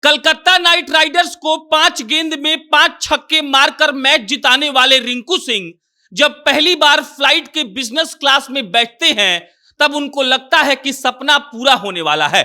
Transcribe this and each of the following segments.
Calcutta night Riders को 5 गेंद में 5 छक्के मारकर मैच जिताने वाले रिंकू सिंह जब पहली बार फ्लाइट के बिजनेस क्लास में बैठते हैं तब उनको लगता है कि सपना पूरा होने वाला है।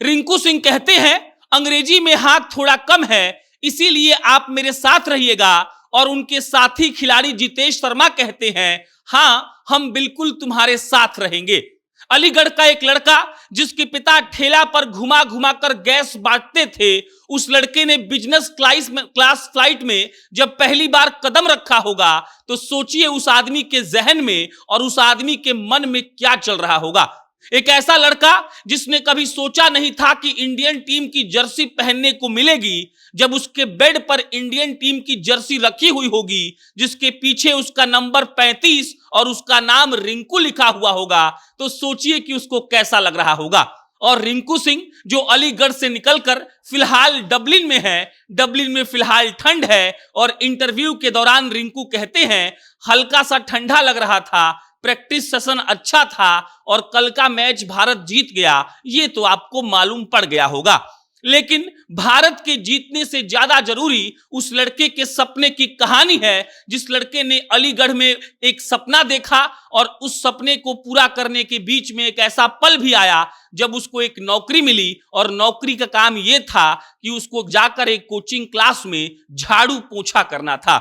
रिंकू सिंह कहते हैं, अंग्रेजी में हाथ थोड़ा कम है, इसीलिए आप मेरे साथ रहिएगा। और उनके साथी खिलाड़ी जितेश शर्मा कहते हैं, हां हम बिल्कुल तुम्हारे साथ रहेंगे। अलीगढ़ का एक लड़का जिसके पिता ठेला पर घुमा घुमा कर गैस बांटते थे, उस लड़के ने बिजनेस क्लास फ्लाइट में जब पहली बार कदम रखा होगा तो सोचिए उस आदमी के जहन में और उस आदमी के मन में क्या चल रहा होगा। एक ऐसा लड़का जिसने कभी सोचा नहीं था कि इंडियन टीम की जर्सी पहनने को मिलेगी, जब उसके बेड पर इंडियन टीम की जर्सी रखी हुई होगी जिसके पीछे उसका नंबर 35 और उसका नाम रिंकू लिखा हुआ होगा, तो सोचिए कि उसको कैसा लग रहा होगा। और रिंकू सिंह जो अलीगढ़ से निकलकर फिलहाल डबलिन में है, डबलिन में फिलहाल ठंड है और इंटरव्यू के दौरान रिंकू कहते हैं, हल्का सा ठंडा लग रहा था, प्रैक्टिस सेशन अच्छा था और कल का मैच भारत जीत गया, ये तो आपको मालूम पड़ गया होगा। लेकिन भारत के जीतने से ज्यादा जरूरी उस लड़के के सपने की कहानी है, जिस लड़के ने अलीगढ़ में एक सपना देखा और उस सपने को पूरा करने के बीच में एक ऐसा पल भी आया जब उसको एक नौकरी मिली और नौकरी का काम यह था कि उसको जाकर एक कोचिंग क्लास में झाड़ू पोछा करना था।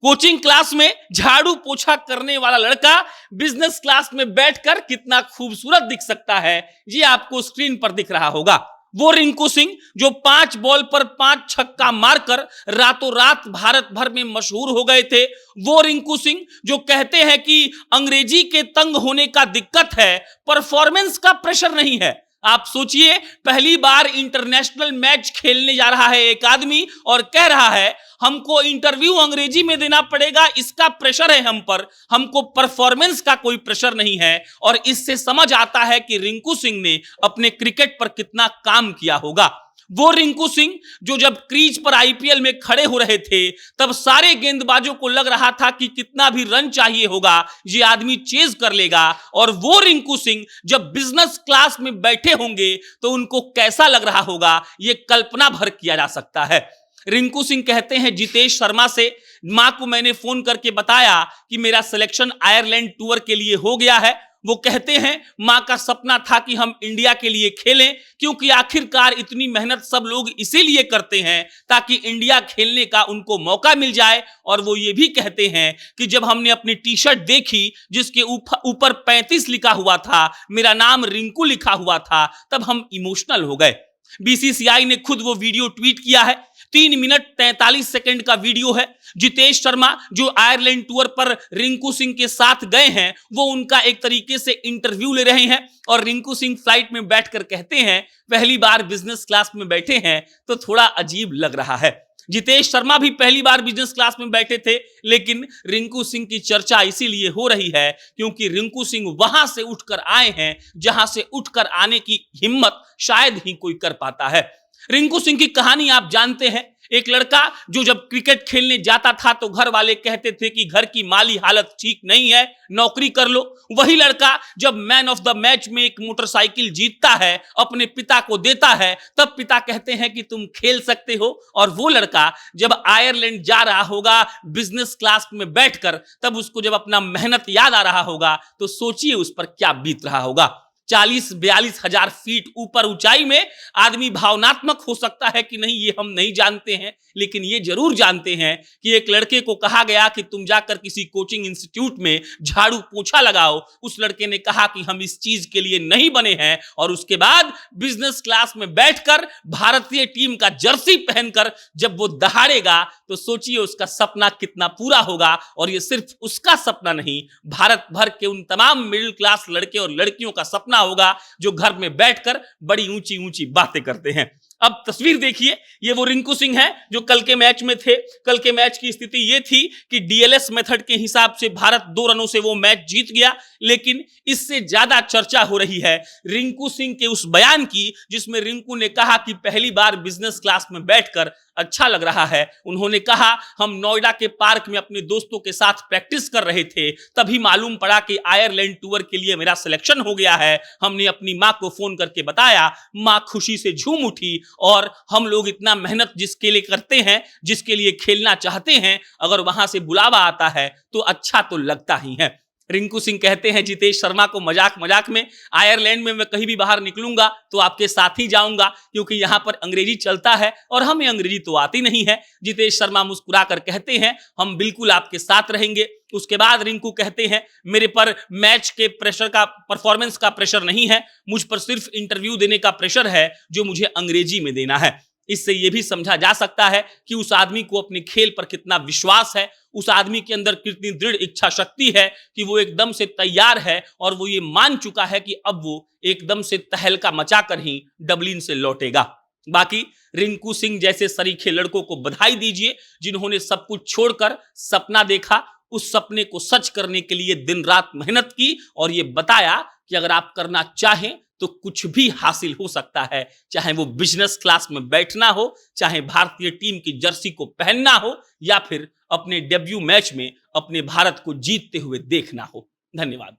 कोचिंग क्लास में झाड़ू पोछा करने वाला लड़का बिजनेस क्लास में बैठकर कितना खूबसूरत दिख सकता है, ये आपको स्क्रीन पर दिख रहा होगा। वो रिंकू सिंह जो 5 बॉल पर 5 छक्का मारकर रातों रात भारत भर में मशहूर हो गए थे। वो रिंकू सिंह जो कहते हैं कि अंग्रेजी के तंग होने का दिक्कत है, परफॉर्मेंस का प्रेशर नहीं है। आप सोचिए, पहली बार इंटरनेशनल मैच खेलने जा रहा है एक आदमी और कह रहा है हमको इंटरव्यू अंग्रेजी में देना पड़ेगा, इसका प्रेशर है हम पर, हमको परफॉर्मेंस का कोई प्रेशर नहीं है। और इससे समझ आता है कि रिंकू सिंह ने अपने क्रिकेट पर कितना काम किया होगा। वो रिंकू सिंह जो जब क्रीज पर आईपीएल में खड़े हो रहे थे तब सारे गेंदबाजों को लग रहा था कि कितना भी रन चाहिए होगा ये आदमी चेज कर लेगा। और वो रिंकू सिंह जब बिजनेस क्लास में बैठे होंगे तो उनको कैसा लग रहा होगा, ये कल्पना भर किया जा सकता है। रिंकू सिंह कहते हैं, जितेश शर्मा से मां को मैंने फोन करके बताया कि मेरा सिलेक्शन आयरलैंड टूर के लिए हो गया है। वो कहते हैं मां का सपना था कि हम इंडिया के लिए खेलें, क्योंकि आखिरकार इतनी मेहनत सब लोग इसीलिए करते हैं ताकि इंडिया खेलने का उनको मौका मिल जाए। और वो ये भी कहते हैं कि जब हमने अपनी टी शर्ट देखी जिसके ऊपर 35 लिखा हुआ था, मेरा नाम रिंकू लिखा हुआ था, तब हम इमोशनल हो गए। बीसीसीआई ने खुद वो वीडियो ट्वीट किया है, 3 मिनट 43 सेकंड का वीडियो है। जितेश शर्मा जो आयरलैंड टूर पर रिंकू सिंह के साथ गए हैं, वो उनका एक तरीके से इंटरव्यू ले रहे हैं और रिंकू सिंह फ्लाइट में बैठकर कहते हैं, पहली बार बिजनेस क्लास में बैठे हैं तो थोड़ा अजीब लग रहा है। जितेश शर्मा भी पहली बार बिजनेस क्लास में बैठे थे, लेकिन रिंकू सिंह की चर्चा इसीलिए हो रही है क्योंकि रिंकू सिंह वहां से उठकर आए हैं जहां से उठकर आने की हिम्मत शायद ही कोई कर पाता है। रिंकू सिंह की कहानी आप जानते हैं, एक लड़का जो जब क्रिकेट खेलने जाता था तो घर वाले कहते थे कि घर की माली हालत ठीक नहीं है, नौकरी कर लो। वही लड़का जब मैन ऑफ द मैच में एक मोटरसाइकिल जीतता है, अपने पिता को देता है, तब पिता कहते हैं कि तुम खेल सकते हो। और वो लड़का जब आयरलैंड जा रहा होगा बिजनेस क्लास में बैठकर, तब उसको जब अपना मेहनत याद आ रहा होगा तो सोचिए उस पर क्या बीत रहा होगा। 40-42 हजार फीट ऊपर ऊंचाई में आदमी भावनात्मक हो सकता है कि नहीं, ये हम नहीं जानते हैं, लेकिन ये जरूर जानते हैं कि एक लड़के को कहा गया कि तुम जाकर किसी कोचिंग इंस्टीट्यूट में झाड़ू पोछा लगाओ। उस लड़के ने कहा कि हम इस चीज के लिए नहीं बने हैं, और उसके बाद बिजनेस क्लास में बैठकर भारतीय टीम का जर्सी पहनकर जब वो दहाड़ेगा तो सोचिए उसका सपना कितना पूरा होगा। और ये सिर्फ उसका सपना नहीं, भारत भर के उन तमाम मिडिल क्लास लड़के और लड़कियों का सपना होगा जो घर में बैठकर बड़ी ऊंची ऊंची बातें करते हैं। अब तस्वीर देखिए, ये वो रिंकू सिंह है जो कल के मैच में थे। कल के मैच की स्थिति ये थी कि डीएलएस मेथड के हिसाब से भारत 2 रनों से वो मैच जीत गया, लेकिन इससे ज्यादा चर्चा हो रही है रिंकू सिंह के उस बयान की जिसमें रिंकू ने कहा कि पहली बार बिजनेस क्लास में बैठकर अच्छा लग रहा है। उन्होंने कहा, हम नोएडा के पार्क में अपने दोस्तों के साथ प्रैक्टिस कर रहे थे, तभी मालूम पड़ा कि आयरलैंड टूर के लिए मेरा सिलेक्शन हो गया है। हमने अपनी मां को फोन करके बताया, मां खुशी से झूम उठी और हम लोग इतना मेहनत जिसके लिए करते हैं, जिसके लिए खेलना चाहते हैं, अगर वहां से बुलावा आता है तो अच्छा तो लगता ही है। रिंकू सिंह कहते हैं जितेश शर्मा को मजाक मजाक में, आयरलैंड में मैं कहीं भी बाहर निकलूंगा तो आपके साथ ही जाऊंगा क्योंकि यहां पर अंग्रेजी चलता है और हमें अंग्रेजी तो आती नहीं है। जितेश शर्मा मुस्कुराकर कहते हैं हम बिल्कुल आपके साथ रहेंगे। उसके बाद रिंकू कहते हैं मेरे पर मैच के प्रेशर का, परफॉर्मेंस का प्रेशर नहीं है, मुझ पर सिर्फ इंटरव्यू देने का प्रेशर है जो मुझे अंग्रेजी में देना है। इससे यह भी समझा जा सकता है कि उस आदमी को अपने खेल पर कितना विश्वास है, उस आदमी के अंदर कितनी दृढ़ इच्छा शक्ति है कि वो एकदम से तैयार है और वो ये मान चुका है कि अब वो एकदम से तहलका मचाकर ही डबलिन से लौटेगा। बाकी रिंकू सिंह जैसे सरीखे लड़कों को बधाई दीजिए जिन्होंने सब कुछ छोड़कर सपना देखा, उस सपने को सच करने के लिए दिन रात मेहनत की और ये बताया कि अगर आप करना चाहें तो कुछ भी हासिल हो सकता है, चाहे वो बिजनेस क्लास में बैठना हो, चाहे भारतीय टीम की जर्सी को पहनना हो या फिर अपने डेब्यू मैच में अपने भारत को जीतते हुए देखना हो। धन्यवाद।